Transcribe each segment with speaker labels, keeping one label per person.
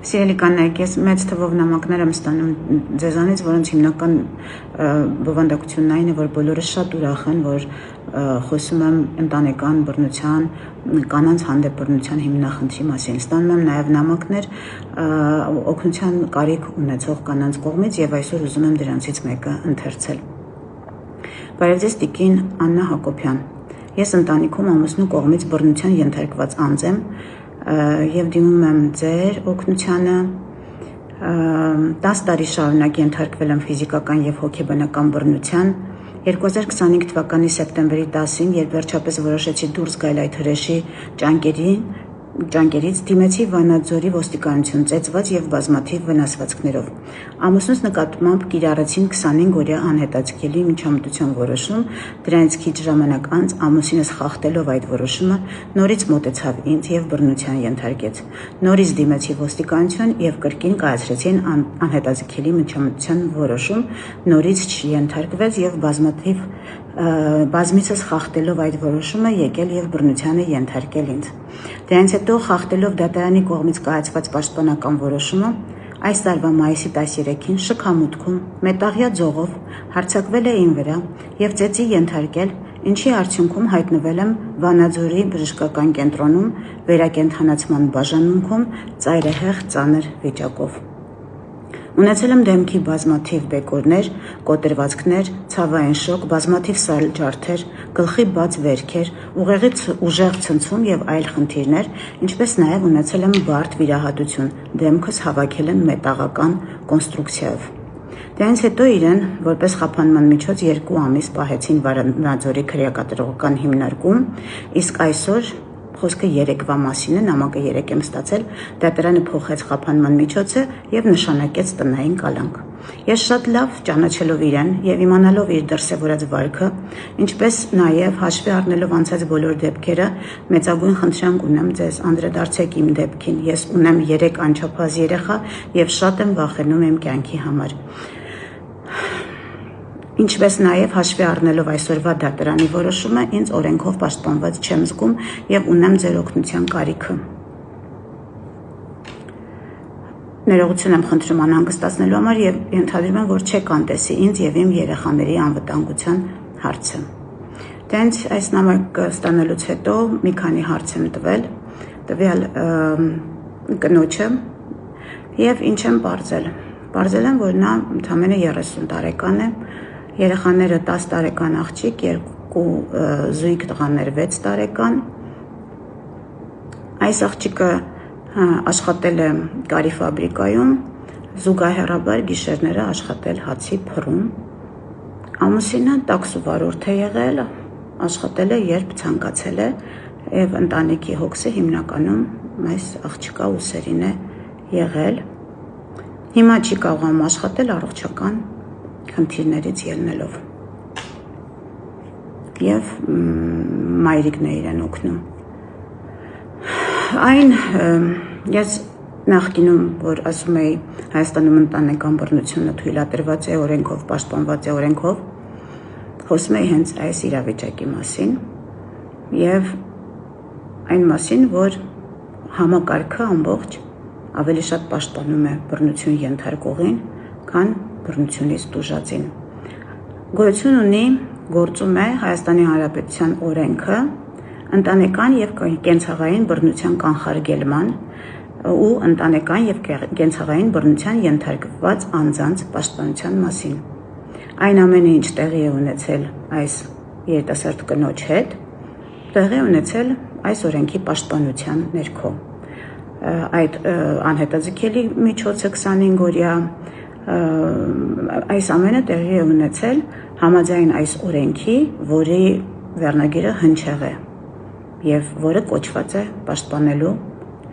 Speaker 1: Սիրելի կանայք, ես մեծ թվով նամակներ եմ ստանում ձեզանից, որոնց հիմնական բովանդակությունն այն է, որ բոլորը շատ ուրախ են, որ խոսում եմ ընտանեկան բռնության, կանանց հանդեպ բռնության հիմնախնդրի մասին։ Ստանում եմ նաև նամակներ օգնության կարիք ունեցող կանանց կողմից եւ այսօր ուզում եմ դրանցից մեկը ընթերցել։ Բարև ձեզ, տիկին Աննա Հակոբյան։ Ես ընտանիքում ամուսնու կողմից բռնության ենթարկված անձ եմ եւ դիմում եմ ձեր օգնությանը 10 տարի շարունակ ենթարկվել եմ ֆիզիկական եւ հոգեբանական բռնության 2025 թվականի սեպտեմբերի 10-ին, երբ վերջապես որոշեցի դուրս գալ այդ հրեշի ճանկերից, դիմեցի Վանաձորի ոստիկանություն ծեծված եւ բազմաթիվ վնասվածքներով։ Ամուսնուս նկատմամբ կիրառեցին 25-օրյա անհետաձգելի միջամտության որոշում, դրանից քիչ ժամանակ անց ամուսինս խախտելով այդ որոշումը նորից մոտեցավ ինձ եւ բռնության ենթարկեց։ Նորից դիմեցի ոստիկանություն եւ կրկին կայացրեցին անհետաձգելի միջամտության որոշում, նորից չենթարկվեց եւ բազմիցս խախտելով այդ որոշումը եկել եւ բռնությանը ենթարկել ինձ։ Դրանից հետո խախտելով դատարանի կողմից կայացված պաշտպանական որոշումը այս տարվա մայիսի 13-ին շքամուտքում մետաղյա ձողով հարձակվել է իմ վրա եւ ծեծի ենթարկել, ինչի արդյունքում հայտնվել եմ Վանաձորի բժշկական կենտրոնում վերակենդանացման բաժանմունքում ծայրահեղ ծանր վիճակով։ Ունեցել եմ դեմքի բազմաթիվ բեկորներ, կոտրվածքներ, ցավային շոկ, բազմաթիվ սալջարդեր, գլխի բաց վերքեր, ուժեղ ցնցում եւ այլ խնդիրներ, ինչպես նաեւ ունեցել եմ բարդ վիրահատություն, դեմքս հավաքել են մետաղական կոնստրուկցիայով։ Դրանից հետո իրեն որպես խափանման միջոց 2 ամիս պահեցին Վանաձորի քրեակատարողական հիմնարկում, իսկ այսօր խոսքը երեկվա մասին է, նամակը երեկ եմ ստացել, դատարանը փոխեց խափանման միջոցը եւ նշանակեց տնային կալանք։ Ես շատ լավ ճանաչելով իրեն եւ իմանալով իր դրսեւորած վարքը, ինչպես նաեւ հաշվի առնելով անցած բոլոր դեպքերը, մեծագույն խնդրանք ունեմ ձեզ, անդրադարձեք իմ դեպքին։ Ես ունեմ 3 անչափահաս երեխա եւ շատ եմ վախենում իմ կյանքի համար։ Ինչպես նաև հաշվի առնելով այսօրվա դատարանի որոշումը, ինձ օրենքով պաշտպանված չեմ զգում եւ ունեմ ձեր օգնության կարիքը։ Ներողություն եմ խնդրում անհանգստացնելու համար եւ ենթադրում եմ, որ չեք անտեսի ինձ եւ իմ երեխաների անվտանգության հարցը։ Դրանց այս նամակը ստանալուց հետո մի քանի հարց եմ տվյալ կնոջը եւ ինչ եմ բարձել։ Բարձել եմ, որ նա ընդամենը 30 տարեկան է, երեխաները 10 տարեկան աղջիկ, 2 զույգ տղաներ 6 տարեկան։ Այս աղջիկը աշխատել է կարի ֆաբրիկայում, զուգահեռաբար գիշերները աշխատել հացի փռում։ Ամուսինը տաքսուվարորդ է եղել, աշխատել է երբ ցանկացել է եւ ընտանիքի հոգսը հիմնականում այս աղջկա ուսերին է եղել։ Հիմա չի կարողանում աշխատել առողջական խնդիրներից ելնելով եւ մայրիկն է իրեն օգնում։ Ես նախկինում, որ ասում էի Հայաստանում ընտանեկան բռնությունը թույլատրված է օրենքով, պաշտպանված է օրենքով, խոսում էի հենց այս իրավիճակի մասին եւ այն մասին, որ համակարգը ամբողջ ավելի շատ պաշտպանում է բռնություն ենթարկողին, քան բռնությունից տուժածին։ Գոյություն ունի, գործում է Հայաստանի Հանրապետության օրենքը ընտանեկան եւ կենցաղային բռնության կանխարգելման ու ընտանեկան եւ կենցաղային բռնության ենթարկված անձանց պաշտպանության մասին։ Այն ամենը, ինչ տեղի է ունեցել այս երիտասարդ կնոջ հետ, տեղի է ունեցել այս օրենքի պաշտպանության ներքո։ Այդ անհետաձգելի միջոցը 25-օրյա այս ամենը տեղի է ունեցել համաձայն այս օրենքի, որի վերնագիրը հնչեղ է եւ որը կոչված է պաշտպանելու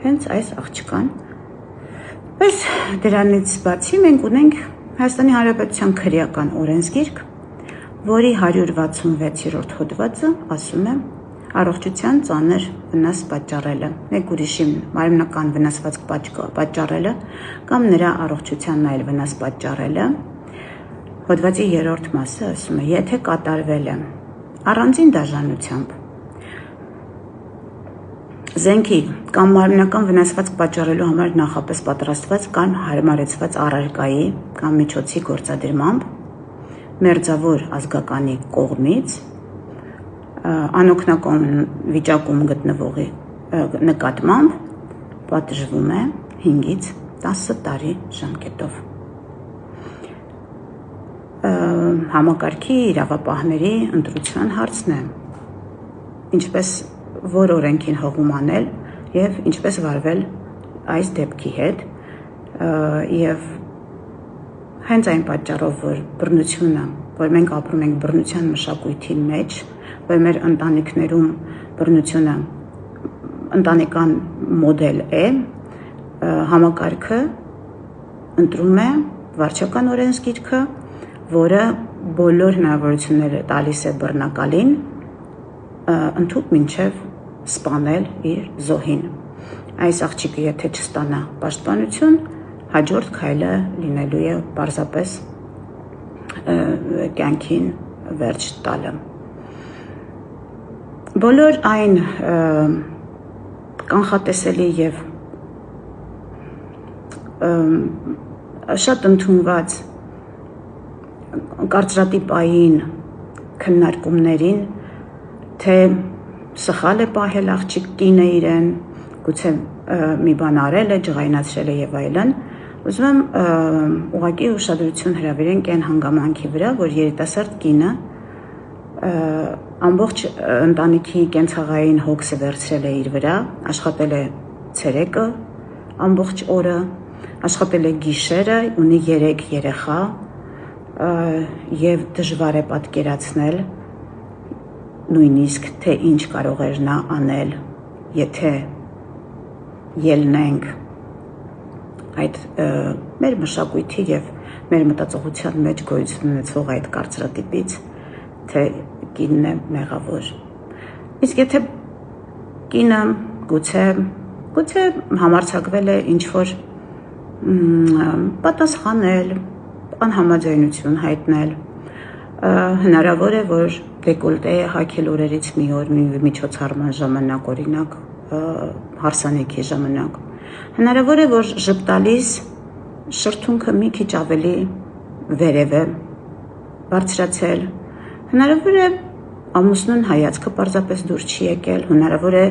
Speaker 1: հենց այս աղջկան։ Բայց դրանից բացի մենք ունենք Հայաստանի Հանրապետության քրեական օրենսգիրք, որի 166-րդ հոդվածը ասում է առողջության ծանր վնաս պատճառելը, մեկ ուրիշին մարմնական վնասվածք պատճառելը կամ նրա առողջությանն այլ վնաս պատճառելը, հոդվածի 3-րդ մասը ասում է, եթե կատարվել է առանձին դաժանությամբ Զենքի կամ մարմնական վնասվածք պատճառելու համար նախապես պատրաստված կամ հարմարեցված առարկայի կամ միջոցի գործադրմամբ, մերձավոր ազգականի կողմից, անօգնական վիճակում գտնվողի նկատմամբ պատժվում է 5-ից 10 տարի ժամկետով։ Համակարգի իրավապահների ընտրության հարցն է, ինչպես որ օրենքին հղում անել և ինչպես վարվել այս դեպքի հետ և հենց այն պատճառով, որ բռնությունը, որ մենք ապրում ենք բռնության մշակույթի մեջ, որ մեր ընտանիքներում բռնությունը ընտանեկան մոդել է, համակարգը ընտրում է վարչական օրենսգիրքը, որը բոլոր հնարավորությունները տալիս է բռնակալին ընդհուպ մինչև սպանել իր զոհին։ Այս աղջիկը եթե չստանա պաշտպանություն, հաջորդ քայլը լինելու է պարզապես կյանքին վերջ տալը։ Բոլոր այն կանխատեսելի և շատ ընդունված կարծրատիպային քննարկումներին, թե սխալ է պահել աղջիկ կինը իրեն, գուցե մի բան արել է, ջղայնացրել է և այլն, ուզում եմ ուղղակի ուշադրություն հրավիրենք այն հանգամանքի վրա, որ երիտասարդ կինը ամբողջ ընտանիքի կենցաղային հոգսը վերցրել է իր վրա, աշխատել է ցերեկը ամբողջ օրը, աշխատել է գիշերը, ունի 3 երեխա և դժվար է պատկերացնել նույնիսկ թե ինչ կարող էր նա անել, եթե ելնենք այդ մեր մշակույթի և մեր մտածողության մեջ գոյություն ունեցող այդ կարծրատիպից, թե կինն է մեղավոր։ Իսկ եթե կինը գուցե համարձակվել է ինչ-որ պատասխանել, անհամաձայնություն հայտնել, հնարավոր է, որ դեկոլտե է հագել օրերից մի օր միջոցառման ժամանակ, օրինակ հարսանիքի ժամանակ, հնարավոր է, որ ժպտալիս շրթունքը մի քիչ ավելի վերև է բարձրացել, հնարավոր է ամուսնուն հայացքը պարզապես դուր չի եկել, հնարավոր է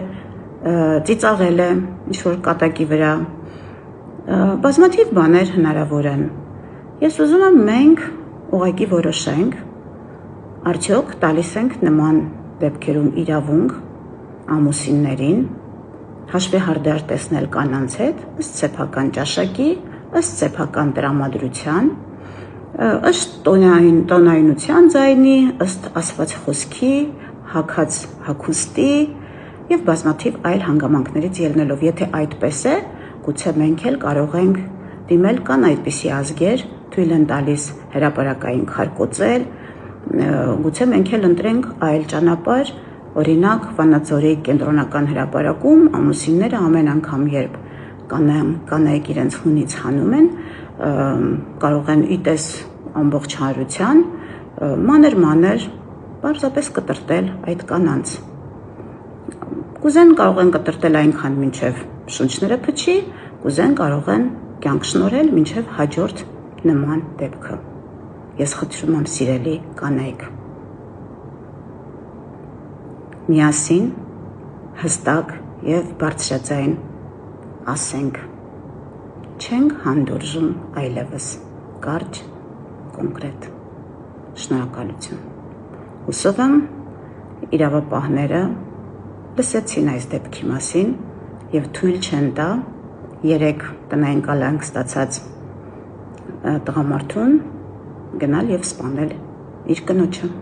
Speaker 1: ծիծաղել է ինչ-որ կատակի վրա, բազմաթիվ բաներ հնարավոր են։ Ես ուզում եմ մենք ուղղակի որոշենք, արդյոք տալիս ենք նման դեպքերում իրավունք ամուսիններին հաշվի հարդար տեսնել կանանց հետ, ըստ սեփական ճաշակի, ըստ սեփական տրամադրության, ըստ տոնայնության ձայնի, ըստ ասված խոսքի, հագած հագուստի և բազմաթիվ այլ հանգամանքներից ելնելով, եթե այդպես է, գուցե մենք էլ կարող ենք դիմել, կան այդպիսի ազգեր, թույլ են տալիս հրապարակային քարկոծել, գուցե մենք էլ ընտրենք այլ ճանապարհ, օրինակ Վանաձորի կենտրոնական հրապարակում ամուսինները ամեն անգամ, երբ կանայք իրենց հունից հանում են, կարող են իտես ամբողջ հանրության մանր-մանր պարզապես կտրտել այդ կանանց։ Կուզեն կարող են կտրտել այնքան մինչև շունչները փչի, կուզեն կարող են կյանք շնորհել մինչև հաջորդ նման դեպքը։ Ես խնդրում եմ սիրելի կանայք, միասին հստակ և բարձրաձայն ասենք, չենք հանդուրժում այլևս, կարճ, կոնկրետ։ Շնորհակալություն։ Հուսով եմ իրավապահները լսեցին այս դեպքի մասին և թույլ չեն տա 3 տնային կալանք ստացած տղամարդուն գնալ և սպանել իր կնոջը։